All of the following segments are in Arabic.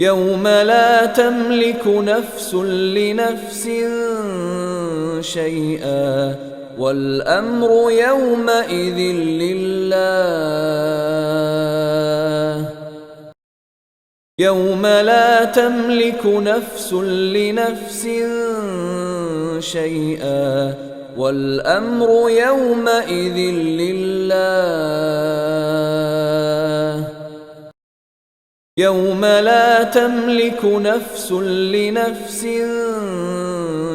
يوم لا تملك نفس لنفس شيئا والأمر يومئذ لله. يوم لا تملك نفس لنفس شيئا والأمر يومئذ لله. يوم لا تملك نفس لنفس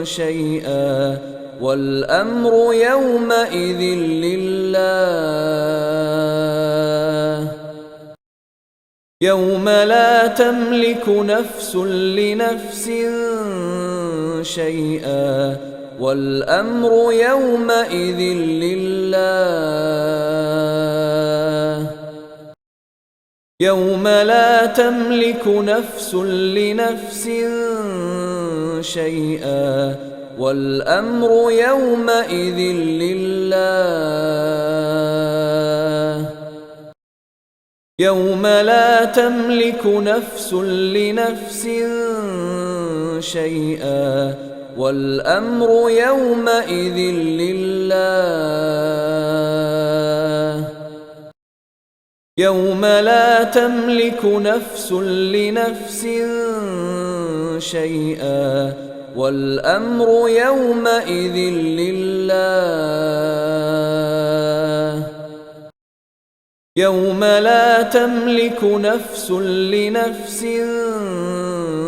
شيئا والأمر يومئذ لله. يوم لا تملك نفس لنفس شيئا والأمر يومئذ لله. يوم لا تملك نفس لنفس شيئا والأمر يومئذ لله. يوم لا تملك نفس لنفس شيئا والأمر يومئذ لله. يوم لا تملك نفس لنفس شيئا والأمر يومئذ لله. يوم لا تملك نفس لنفس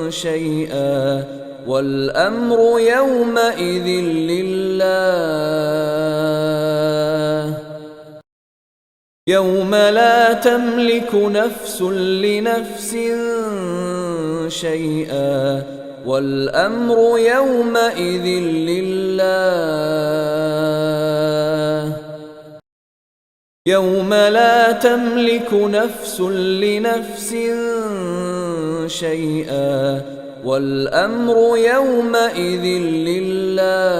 شيئا والأمر يومئذ لله. يوم لا تملك نفس لنفس شيئا والأمر يومئذ لله. يوم لا تملك نفس لنفس شيئا والأمر يومئذ لله.